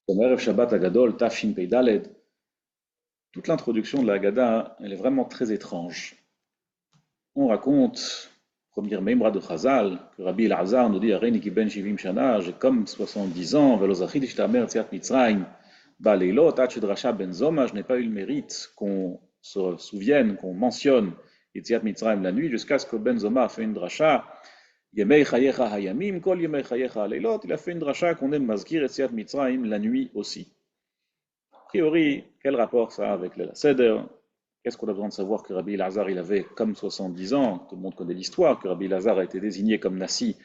Comme Erev Shabbat Agadol, Tafshin Pei Daled, toute l'introduction de la Haggadah, elle est vraiment très étrange. On raconte, première Memra de Chazal, que Rabbi Elazar nous dit Areini ki ben shivim shana, j'ai comme 70 ans, Velo zachiti shtamer tziat Mitzrayim, Baleilot, Ad Shedrasha ben Zoma, je n'ai pas eu le mérite qu'on se souvienne, qu'on mentionne Yetziat Mitzrayim la nuit, jusqu'à ce que Ben Zoma a fait une drasha. Yemei chayecha hayamim, kol yemei chayecha haleilot, il a fait une drasha qu'on aime mazkir Yetziat Mitzrayim la nuit aussi. A priori, quel rapport ça a avec le Seder? Qu'est-ce qu'on a besoin de savoir que Rabbi Elazar il avait comme 70 ans? Tout le monde connaît l'histoire, que Rabbi Elazar a été désigné comme Nassi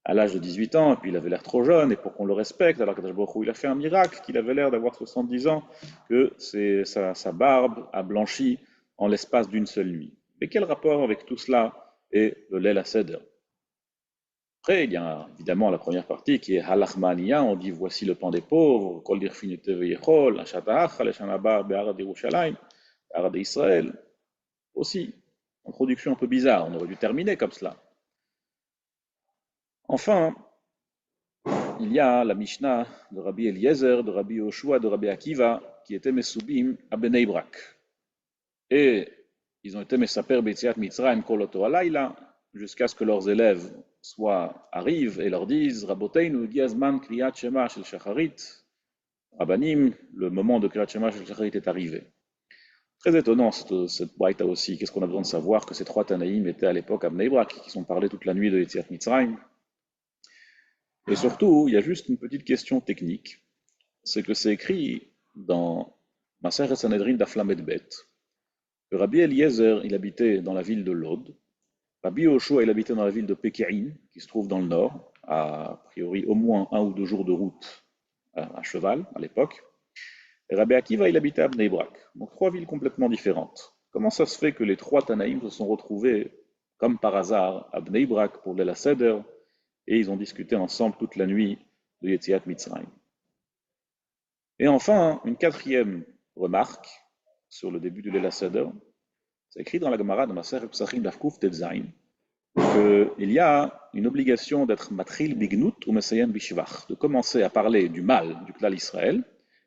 à l'âge de 18 ans, et puis il avait l'air trop jeune, et pour qu'on le respecte, alors qu'Akadosh Baruch Hu, il a fait un miracle, qu'il avait l'air d'avoir 70 ans, que sa barbe a blanchi en l'espace d'une seule nuit. Mais quel rapport avec tout cela et le Leil HaSeder? Après, il y a évidemment la première partie qui est Halachmania, on dit voici le pan des pauvres, Kol dirfinute veyechol, Achatahach, Aleshanabar, Be'arad Yerushalayim, Be'arad Israël. Aussi, introduction un peu bizarre, on aurait dû terminer comme cela. Enfin, il y a la Mishnah de Rabbi Eliezer, de Rabbi Yoshua, de Rabbi Akiva, qui étaient Mesubim à Bnei Brak. Et ils ont été Mesaper Betziat Mitzrayim Koloto Alayla, jusqu'à ce que leurs élèves arrivent et leur disent Raboteinu Giazman Kriyat Shema Shel Shacharit, Rabbanim, le moment de Kriyat Shema Shel Shacharit est arrivé. Très étonnant cette braïta aussi. Qu'est-ce qu'on a besoin de savoir que ces trois Tanaïm étaient à l'époque à Bnei Brak, qui sont parlés toute la nuit de Yetziat Mitzrayim. Et surtout, il y a juste une petite question technique. C'est que c'est écrit dans Masechet Sanhedrin Daf Lamed Bet que Rabbi Eliezer, il habitait dans la ville de Lod. Rabbi Yoshua, il habitait dans la ville de Pékérin, qui se trouve dans le nord, a priori au moins 1 ou 2 jours de route à cheval à l'époque. Et Rabbi Akiva, il habitait à Bnei Brak. Donc 3 villes complètement différentes. Comment ça se fait que les 3 Tanaïm se sont retrouvés, comme par hasard, à Bnei Brak pour le Seder, et ils ont discuté ensemble toute la nuit de Yetziat Mitzrayim? Et enfin, une 4e remarque sur le début du Leil HaSeder, c'est écrit dans la Gemara de Masechet Psachim Daf Kuf Tetzain qu'il y a une obligation d'être matril bignut ou mesayem bishvach, de commencer à parler du mal du Klal Israël,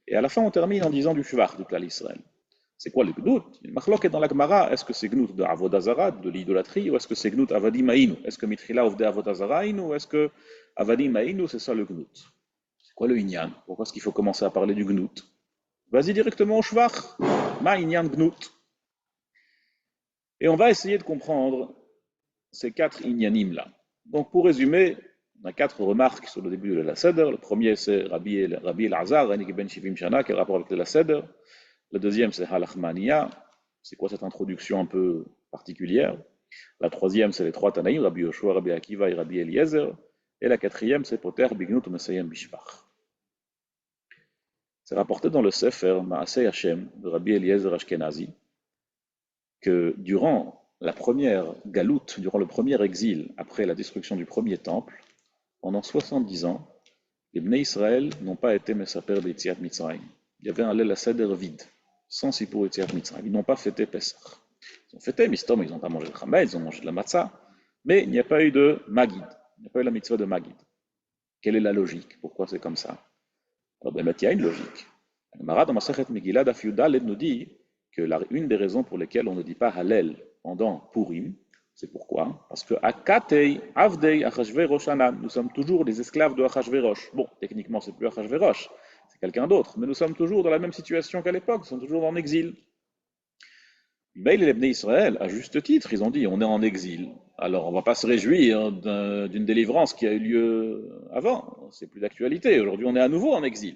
et à la fin on termine en disant du shvach du Klal Israël. C'est quoi le gnut? Il marloquet dans la Gemara, est-ce que c'est gnut de avodazara, de l'idolâtrie, ou est-ce que c'est gnut avadim aïnu? Est-ce que mitrila ovde avodazara aïnu, ou est-ce que avadim aïnu, c'est ça le gnut? C'est quoi le inyan? Pourquoi est-ce qu'il faut commencer à parler du gnut? Vas-y directement au shvach. Ma inyan gnut. Et on va essayer de comprendre ces 4 inyanim là. Donc pour résumer, on a 4 remarques sur le début de la Seder. Le premier c'est Rabbi Elazar, Reni ben Shivim Shana, qui a rapport avec la Seder. Le deuxième c'est Halachmania, c'est quoi cette introduction un peu particulière. La troisième c'est les 3 Tanaïm, Rabbi Yoshua, Rabbi Akiva et Rabbi Eliezer. Et la 4e c'est Poter Bignut ou Mesayem Bishvach. C'est rapporté dans le Sefer Maaseh Hashem de Rabbi Eliezer Ashkenazi que durant la première galoute, durant le premier exil, après la destruction du premier temple, pendant 70 ans, les Bnei Israël n'ont pas été Mesaper B'Yetziat Mitzrayim. Il y avait un Leil HaSeder vide, sans Sipur Yetziat Mitzrayim. Ils n'ont pas fêté Pesach. Ils ont fêté Mistom, ils n'ont pas mangé de Chametz, ils ont mangé de la matzah, mais il n'y a pas eu de Magid, il n'y a pas eu la mitzvah de Magid. Quelle est la logique? Pourquoi c'est comme ça? Alors, ben, il y a une logique. Le Gemara dans Masechet Megillah Daf Yud nous dit que une des raisons pour lesquelles on ne dit pas Hallel pendant Purim, c'est pourquoi? Parce que Akatei Avdei Achashverosh Anan, nous sommes toujours les esclaves de Achashverosh. Bon, techniquement, c'est plus Achashverosh, c'est quelqu'un d'autre, mais nous sommes toujours dans la même situation qu'à l'époque, nous sommes toujours en exil. Mais les Bnei Israël, à juste titre, ils ont dit on est en exil. Alors on ne va pas se réjouir d'une délivrance qui a eu lieu avant, c'est plus d'actualité. Aujourd'hui, on est à nouveau en exil.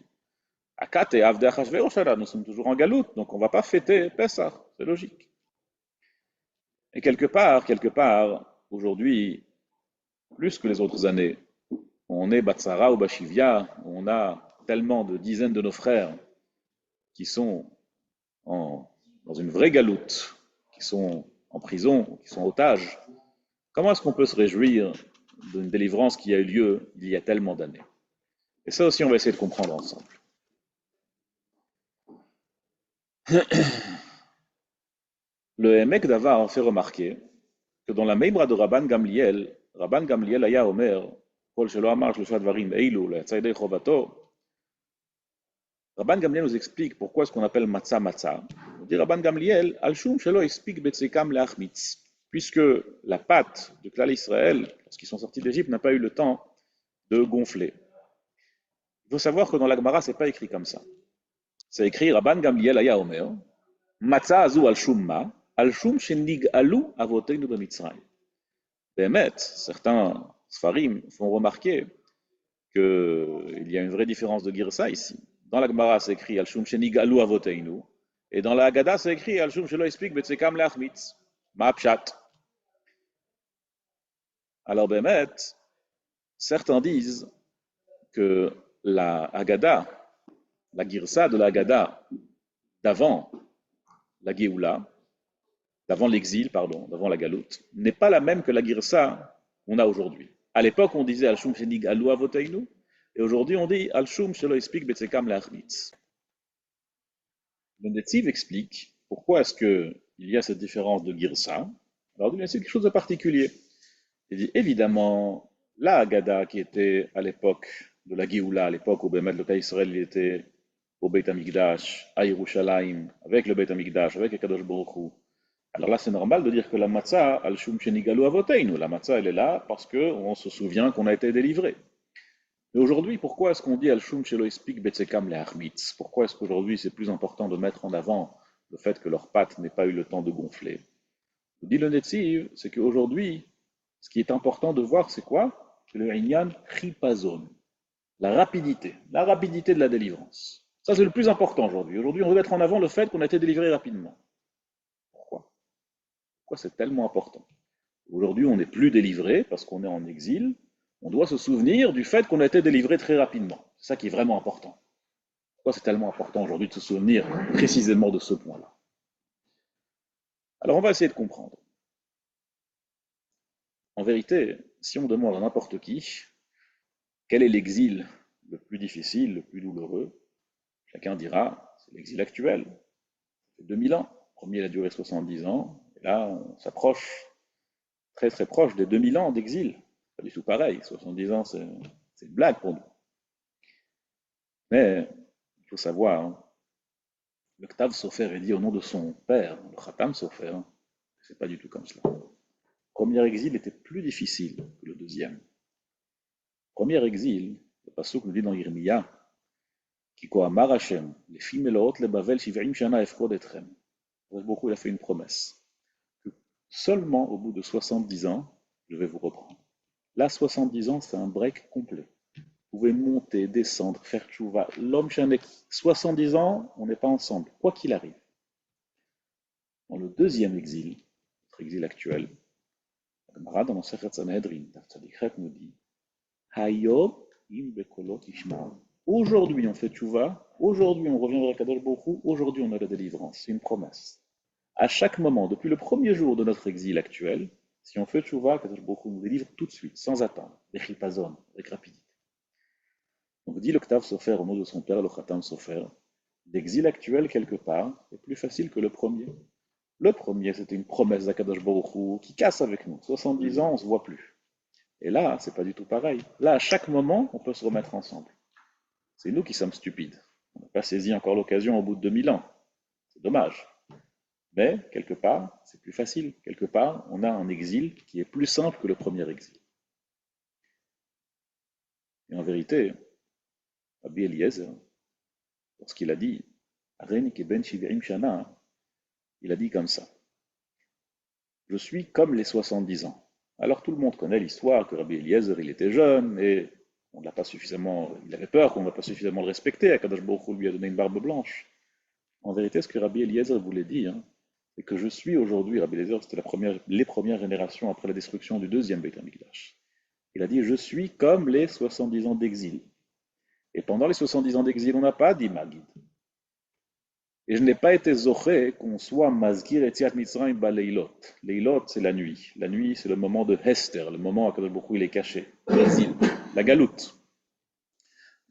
Akat et Avdei Achashverosh, nous sommes toujours en galoute, donc on ne va pas fêter Pessah, c'est logique. Et quelque part, aujourd'hui, plus que les autres années, on est Batsara ou Bashivia, on a tellement de dizaines de nos frères qui sont dans une vraie galoute, qui sont en prison, qui sont otages. Comment est-ce qu'on peut se réjouir d'une délivrance qui a eu lieu il y a tellement d'années? Et ça aussi, on va essayer de comprendre ensemble. Le Emek Davar fait remarquer que dans la Meimra de Rabban Gamliel aya Omer, Kol shelo amar shlosha dvarim eilu le'atzai yedei chovato, Rabban Gamliel nous explique pourquoi est-ce qu'on appelle matzah matzah. On dit Rabban Gamliel, al shum shelo explique betsekam leachmitz, puisque la pâte de Klal Israël, lorsqu'ils sont sortis d'Égypte, n'a pas eu le temps de gonfler. Il faut savoir que dans la Gemara, c'est pas écrit comme ça. C'est écrit Rabban Gamliel aya omer, matzah azu al shum ma, al shum shenig alu avoteinu b'mitzrayim. Bémet, certains Sfarim font remarquer qu'il y a une vraie différence de girsa ici. Dans la Gemara, c'est écrit Al-Shum Shenig Alu Avoteinu. Et dans la Haggadah, c'est écrit Al-Shum Shelo explique Betsekam Leachmitz. Ma'apshat. Alors, Bémet, certains disent que la Haggadah, la girsa de la Haggadah d'avant la Géoula, d'avant l'exil, pardon, d'avant la galoute, n'est pas la même que la girsa qu'on a aujourd'hui. À l'époque, on disait Al-Shum Shenig Alu Avoteinu. Et aujourd'hui, on dit Al-Shum Shelo explique Betsekam Leachmitz. Le Netziv explique pourquoi est-ce qu'il y a cette différence de Girsa. Alors, c'est quelque chose de particulier. Il dit évidemment, la Haggadah qui était à l'époque de la Géoula, à l'époque où Bémet le Israël était au Beit HaMikdash, à Yerushalayim, avec le Beit HaMikdash, avec le Kadosh Baruch Hu. Alors là, c'est normal de dire que la matzah, al-shum shenigalu avoteinu, la matzah, elle est là parce qu'on se souvient qu'on a été délivré. Mais aujourd'hui, pourquoi est-ce qu'on dit Al-Shum Shelo Ispik Betsekam Leachmitz? Pourquoi est-ce qu'aujourd'hui c'est plus important de mettre en avant le fait que leur pâte n'ait pas eu le temps de gonfler? Dit le Netziv, c'est qu'aujourd'hui, ce qui est important de voir, c'est quoi? C'est le Inyan Chipazon, la rapidité de la délivrance. Ça, c'est le plus important aujourd'hui. Aujourd'hui, on veut mettre en avant le fait qu'on a été délivré rapidement. Pourquoi? Pourquoi c'est tellement important? Aujourd'hui, on n'est plus délivré parce qu'on est en exil. On doit se souvenir du fait qu'on a été délivré très rapidement. C'est ça qui est vraiment important. Pourquoi c'est tellement important aujourd'hui de se souvenir précisément de ce point-là? Alors on va essayer de comprendre. En vérité, si on demande à n'importe qui quel est l'exil le plus difficile, le plus douloureux, chacun dira c'est l'exil actuel. Ça fait 2000 ans. Le premier il a duré 70 ans, et là on s'approche très très proche des 2000 ans d'exil. Pas du tout pareil, 70 ans c'est une blague pour nous. Mais il faut savoir, hein, le Ktav Sofer est dit au nom de son père, le Khatam Sofer, c'est pas du tout comme cela. Le premier exil était plus difficile que le deuxième. Le premier exil, le pasuk nous dit dans Yirmiya, Kiko Amar Hashem, les filles Meloot le Bavel Shivim Shana Efkod Etrem. Beaucoup il a fait une promesse que seulement au bout de 70 ans, je vais vous reprendre. Là, 70 ans, c'est un break complet. Vous pouvez monter, descendre, faire tchouva. L'homme chanek, 70 ans, on n'est pas ensemble, quoi qu'il arrive. Dans le deuxième exil, notre exil actuel, le Gemara dans le Sechet Sanhedrin, Tzadikhet nous dit Hayom im bekolot ishmael. Aujourd'hui on fait tchouva, aujourd'hui on revient vers Kadosh Baruch Hu, aujourd'hui on a la délivrance, c'est une promesse. À chaque moment, depuis le premier jour de notre exil actuel, si on fait tchouva, Kadosh Baruch Hu nous délivre tout de suite, sans attendre, bechipazon, avec rapidité. Donc dit le Ktav Sofer au nom de son père, le Khatam Sofer, l'exil actuel quelque part est plus facile que le premier. Le premier, c'était une promesse d'Akadosh Baruch Hu qui casse avec nous. 70 ans, on ne se voit plus. Et là, c'est pas du tout pareil. Là, à chaque moment, on peut se remettre ensemble. C'est nous qui sommes stupides. On n'a pas saisi encore l'occasion au bout de 2000 ans. C'est dommage. Mais, quelque part, c'est plus facile. Quelque part, on a un exil qui est plus simple que le premier exil. Et en vérité, Rabbi Eliezer, lorsqu'il a dit Arenik ben Shivirim Shana, il a dit comme ça. Je suis comme les 70 ans. Alors tout le monde connaît l'histoire que Rabbi Eliezer, il était jeune et on l'a pas suffisamment, il avait peur qu'on ne va pas suffisamment le respecter. Akadosh Baruch Hu lui a donné une barbe blanche. En vérité, ce que Rabbi Eliezer voulait dire, c'est que je suis aujourd'hui, Rabbi Eliezer, c'était les premières générations après la destruction du deuxième Beit HaMikdash. Il a dit, je suis comme les 70 ans d'exil. Et pendant les 70 ans d'exil, on n'a pas dit Magid. Et je n'ai pas été zoché qu'on soit Mazgir Etziat Mitzrayim ba Leilot. Leilot, c'est la nuit. La nuit, c'est le moment de Hester, le moment où Akadosh Baruch Hu il est caché, l'exil, la galoute.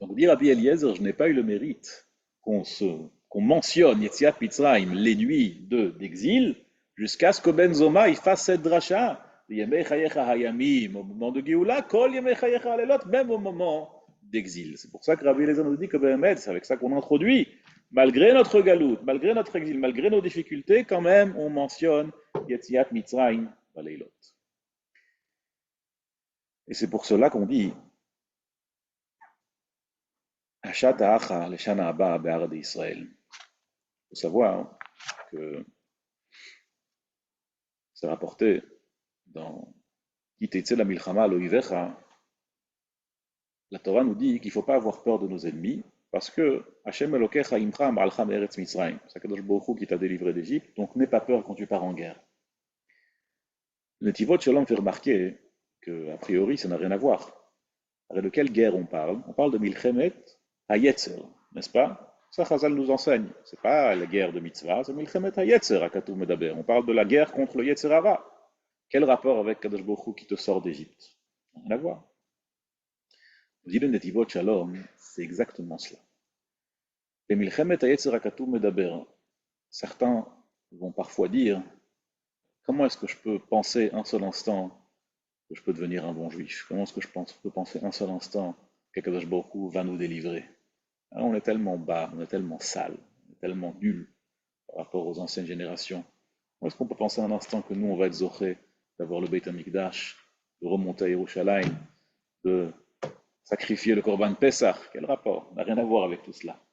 Donc, dit Rabbi Eliezer, je n'ai pas eu le mérite qu'on mentionne Etziat Mitzrayim, les nuits d'exil, jusqu'à ce que Ben Zoma il fasse cette dracha. Yemei Chayecha Hayamim, au moment de Géoula, Kol Yemei Chayecha Alelot, même au moment d'exil. C'est pour ça que Rabbi Eliezer nous dit que c'est avec ça qu'on introduit, malgré notre galoute, malgré notre exil, malgré nos difficultés, quand même, on mentionne Yetziat Mitzrayim Baleilot. Et c'est pour cela qu'on dit Achat Ha'acha Leshana Haba Be'ar d'Israël. Il faut savoir que c'est rapporté dans Kiteitzeh la Milchama Lo'ivecha. La Torah nous dit qu'il ne faut pas avoir peur de nos ennemis parce que Hashem Elokecha Imcha Ma'alcha Me'eretz Mitzrayim. C'est Kadosh Baruch Hu qui t'a délivré d'Égypte, donc n'aie pas peur quand tu pars en guerre. Le Tivot Shalom fait remarquer qu'a priori ça n'a rien à voir. Alors de quelle guerre on parle? On parle de Milchemet HaYetzer, n'est-ce pas? Ça Chazal nous enseigne. Ce n'est pas la guerre de Mitzvah, c'est Milchemet HaYetzer à Katuv Medaber. On parle de la guerre contre le Yetzer Hara. Quel rapport avec Kadosh Baruch Hu qui te sort d'Égypte? Rien à voir. Nous dit le Netivot Shalom, c'est exactement cela. Les Milchemet HaYetzer à Katuv Medaber. Certains vont parfois dire, comment est-ce que je peux penser un seul instant que je peux devenir un bon juif? Comment est-ce que je peux penser un seul instant qu'Akadosh Baruch Hu va nous délivrer? Alors on est tellement bas, on est tellement sale, on est tellement nul par rapport aux anciennes générations. Comment est-ce qu'on peut penser un instant que nous, on va être zoché d'avoir le Beit HaMikdash, de remonter à Yerushalayim, de sacrifier le Korban Pessah? Quel rapport? On n'a rien à voir avec tout cela.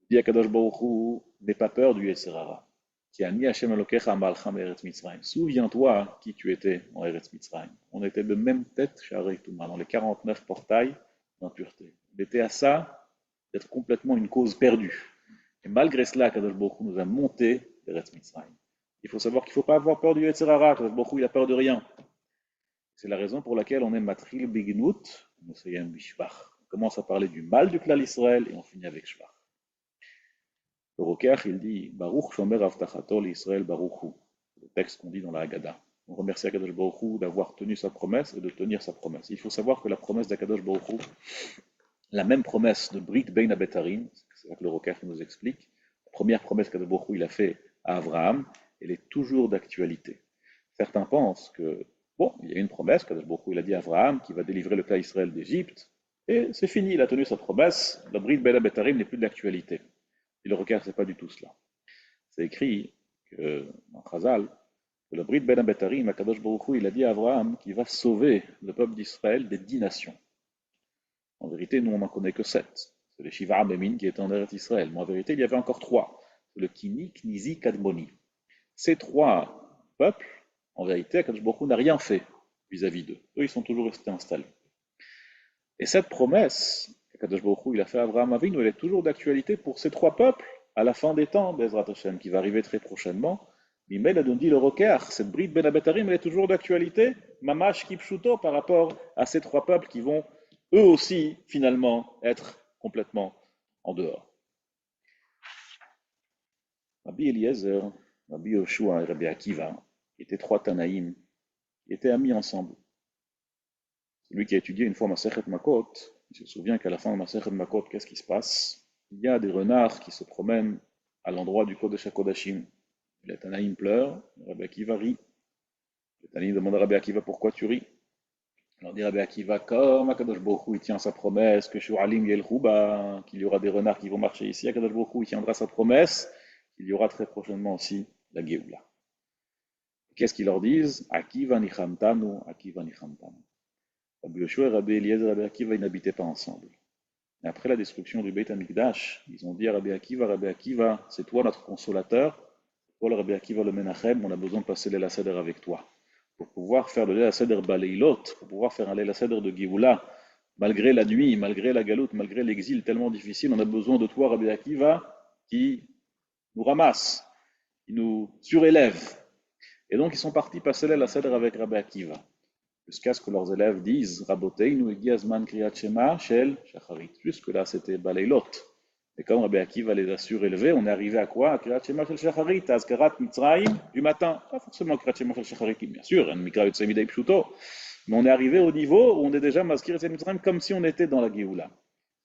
Dit Akadosh Baruch Hu, n'aie pas peur du Yetzer Hara. Souviens-toi qui tu étais en Eretz Mitzrayim. On était de même tête dans les 49 portails d'impureté. On était à ça d'être complètement une cause perdue. Et malgré cela, Kadosh Baruch Hu nous a monté Eretz Mitzrayim. Il faut savoir qu'il ne faut pas avoir peur du Yetzer Hara. Kadosh Baruch Hu, il a peur de rien. C'est la raison pour laquelle on est Matril Beginut, on commence à parler du mal du Klal Israël et on finit avec Shvach. Le Rokeach, il dit Baruch Shomer Avtachato l'Israël Baruch Hu. Le texte qu'on dit dans la Haggadah. On remercie Akadosh Baruch Hu d'avoir tenu sa promesse et de tenir sa promesse. Il faut savoir que la promesse d'Akadosh Baruch Hu, la même promesse de Brit Bein Abetarim, c'est ça que le Rokeach nous explique, la première promesse qu'Akadosh Baruch Hu il a fait à Abraham, elle est toujours d'actualité. Certains pensent que, bon, il y a une promesse qu'Akadosh Baruch Hu il a dit à Abraham qui va délivrer le peuple Israël d'Égypte, et c'est fini, il a tenu sa promesse, la Brit Bein Abetarim n'est plus d'actualité. Et le Rokeach, ce n'est pas du tout cela. C'est écrit que, dans Chazal, que le Brit Ben Abetarim, Akadosh Baruch Hu, il a dit à Abraham qu'il va sauver le peuple d'Israël des 10 nations. En vérité, nous, on n'en connaît que 7. C'est les Shiva Amemin qui étaient en Eretz Israël. Mais en vérité, il y avait encore 3. C'est le Kini, Knizi, Kadmoni. Ces 3 peuples, en vérité, Akadosh Baruch Hu n'a rien fait vis-à-vis d'eux. Eux, ils sont toujours restés installés. Et cette promesse qu'Akadosh Baruch Hu il a fait à Abraham Avinu, elle est toujours d'actualité pour ces 3 peuples à la fin des temps, Bezrat Hashem, qui va arriver très prochainement. Mimel a dit le Rokeach, cette Brit Ben Abetarim, elle est toujours d'actualité, Mamash Kipshuto, par rapport à ces 3 peuples qui vont eux aussi, finalement, être complètement en dehors. Rabbi Eliezer, Rabbi Yoshua et Rabbi Akiva étaient 3 Tanaïm, qui étaient amis ensemble. Celui qui a étudié une fois Masechet Makot, il se souvient qu'à la fin de Masechet Makot, qu'est-ce qui se passe? Il y a des renards qui se promènent à l'endroit du Kodesh HaKodashim. Les Tanaïm pleurent, Rabbi Akiva rit. Les Tanaïm demandent à Rabbi Akiva pourquoi tu ris. Alors dit Rabbi Akiva, comme Akadosh Baruch Hu il tient sa promesse, que Shu'alim Yelchuba, qu'il y aura des renards qui vont marcher ici, Akadosh Baruch Hu il tiendra sa promesse, qu'il y aura très prochainement aussi la Géoula. Qu'est-ce qu'ils leur disent? Akiva nichamtanu, Akiva nichamtanu. Rabbi Yoshua et Rabbi Eliezer et Rabbi Akiva, ils n'habitaient pas ensemble. Et après la destruction du Beit HaMikdash, ils ont dit à Rabbi Akiva, c'est toi notre consolateur, toi le Rabbi Akiva le Menachem, on a besoin de passer l'Eila Seder avec toi. Pour pouvoir faire le Leila Seder Baleilot, pour pouvoir faire un Leila Seder de Géoula, malgré la nuit, malgré la galoute, malgré l'exil tellement difficile, on a besoin de toi Rabbi Akiva qui nous ramasse, qui nous surélève. Et donc ils sont partis passer l'Eila Seder avec Rabbi Akiva. Jusqu'à ce que leurs élèves disent Raboteinu Egi Azman Kriyat Shema Shel Shacharit. Jusque-là, c'était Baleilot. Et comme Rabbi Akiva les a surélevés, on est arrivé à quoi? À Kriyat Shema Shel Shacharit, à Azkarat Mitzrayim du matin. Pas forcément Kriyat Shema Shel Shacharit, bien sûr, Mikra Yotzei Midei Pshuto. Mais on est arrivé au niveau où on est déjà Mazkir Yotzei Mitzrayim comme si on était dans la Géoula.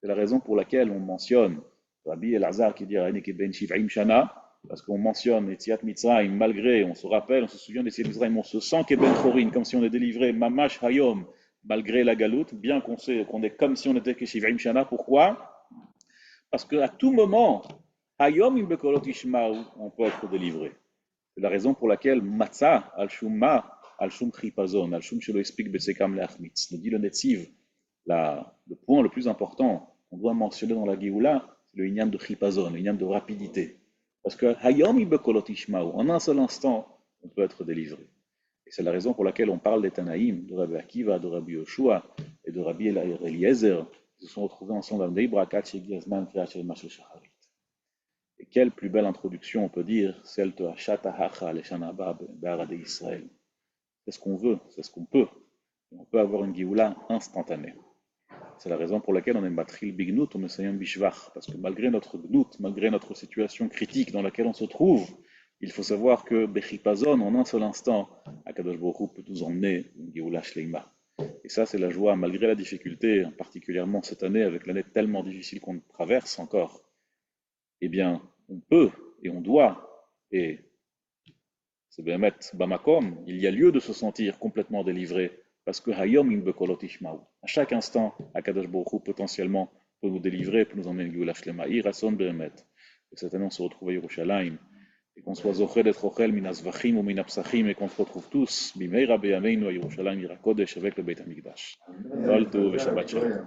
C'est la raison pour laquelle on mentionne Rabbi Elazar qui dit Rainik Ben Shiv'im Shana. Parce qu'on mentionne Yetziat Mitzrayim, malgré, on se rappelle, on se souvient d'Yetziat Mitzrayim, on se sent qu'Eben Chorin, comme si on est délivré, Mamash Hayom, malgré la galoute, bien qu'on sait qu'on est comme si on était que Shivim Shana. Pourquoi? Parce qu'à tout moment, Hayom im bekolot ishmaou, on peut être délivré. C'est la raison pour laquelle Matzah, al-Shumma, al-Shum Chipazon, al-Shum Shelo explique Betsekam Leachmitz, nous dit le Netziv, le point le plus important qu'on doit mentionner dans la Géoula, c'est le Inyan de Chipazon, le Inyan de rapidité. Parce que Hayom im bekolot ishmaou, en un seul instant, on peut être délivré. Et c'est la raison pour laquelle on parle des Tanaïm, de Rabbi Akiva, de Rabbi Yoshua et de Rabbi Eliezer, qui se sont retrouvés ensemble à Neibrakat chez Gazman, Kriach Mashel Shacharit. Et quelle plus belle introduction on peut dire, celle de Hachata Hacha Leshanaba Be'arade Israël. C'est ce qu'on veut, c'est ce qu'on peut. On peut avoir une Géoula instantanée. C'est la raison pour laquelle on est Matril Bignut ou Mesayam Bishvach, parce que malgré notre Gnut, malgré notre situation critique dans laquelle on se trouve, il faut savoir que Bechipazon, en un seul instant, Akadosh Baruch Hu peut nous emmener une Géoula Shleima. Et ça, c'est la joie, malgré la difficulté, particulièrement cette année, avec l'année tellement difficile qu'on traverse encore. Eh bien, on peut et on doit, et c'est Bémet Bamakom, il y a lieu de se sentir complètement délivré, parce que Hayom im bekolot ishmaou. À chaque instant, Akadosh Baruch Hu potentiellement peut nous délivrer, peut nous emmener une Géoula Shlema. Irason Bémet. Et cette année, on se retrouve à Yerushalayim, et qu'on soit zoché d'être ochel minas vachim ou minapsachim, et qu'on se retrouve tous, bimeira beyameinu à Yerushalayim Irakodesh avec le Beit HaMikdash. Kol Tov et Shabbat Shalom.